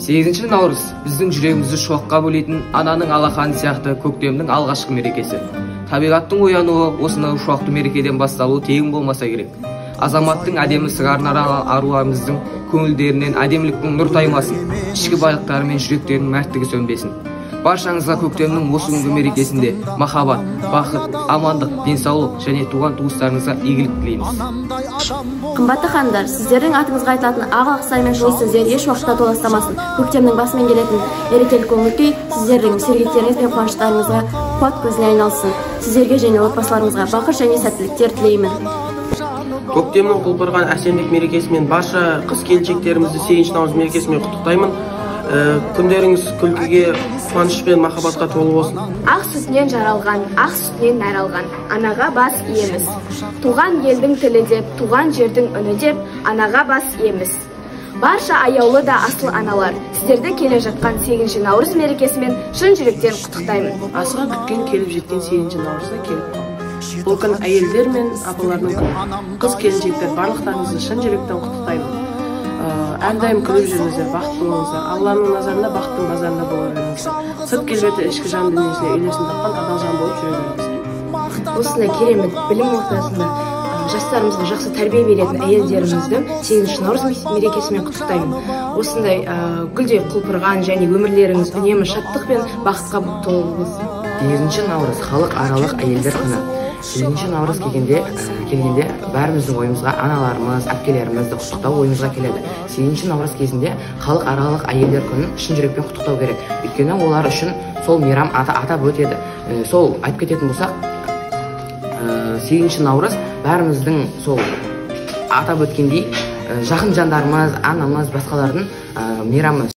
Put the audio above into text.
8 наурыз біздің жүрегімізді шоққа бөлейтін ананың алақаны сияқты көктемнің алғашқы мерекесі. Табиғаттың оянуы осынау шоқты мерекеден басталуы тегін болмаса керек. Азаматтың әдемі сығарнар аруымыздың көңілдерінен әдеміліктің нұр таймасын, ішкі байлықтары мен жүректерінің мәрттігі сөнбесін. Баршаңызға көктемнің осы күнгі мерекесінде махаббат, бақыт, амандық, денсаулық және туған туыстарыңызға игілік тілейміз. Қымбатты ханымдар, сіздердің атыңызға айтылатын ақ ақсай мен жылы сөздер еш уақытта толастамасын. Көктемнің басымен келетін мерекелік көңіл күй сіздердің сергектеріңіз бен қуаныштарыңызға қуат көзіне айналсын. Сіздерге және отбасыларыңызға бақыт және сәттіліктер тілеймін. Көктемнің құлпырған әсемдік мерекесімен барша қыз келіншектерімізді 8 наурыз мерекесімен құттықтаймын. Күндеріңіз күлкіге, қуаныш пен махаббатқа толы болсын. Ақ сүтінен жаралған, ақ сүтінен нәр алған, анаға бас иеміз. Туған елдің тілі деп, туған жердің үні деп, анаға бас иеміз. Барша аяулы да асыл аналар, сіздерді келе жатқан 8 наурыз мерекесімен шын жүректен құттықтаймын. Асыға күткен келіп жеткен 8 наурызда келіп қалды. Бұл күн әйелдер мен апалардың күні. Қыз келіншектер барлықтарыңызды шын жүректен құттықтаймын. Әрдайым күліп жүріңіздер, бақытты болыңыздар. Алланың назарында, бақыттың базарында бола беріңіздер. Сырт келбеті ішкі жан дүниесіне үйлесім тапқан адал жан болып жүре беріңіздер. Осындай керемет білім ортасында жастарымызға жақсы тәрбие беретін әйелдерімізді 8 наурыз мерекесімен құттықтаймын. Осындай гүлдей құлпырған және өмірлеріңіз үнемі шаттық пен бақытқа толы болсын. 8 наурыз халықаралық әйелдер күні. 8 наурыз келгенде бәріміздің ойымызға аналарымыз, әпкелерімізді құттықтау ойымызға келеді. 8 наурыз кезінде халықаралық әйелдер күнін шын жүрекпен құттықтау керек. Өйткені олар үшін сол мейрам атап өтеді. Сол айтып кететін болсақ, 8 наурыз бәріміздің сол атап өткендей жақын жандарымыз, анамыз, басқалардың мейрамы.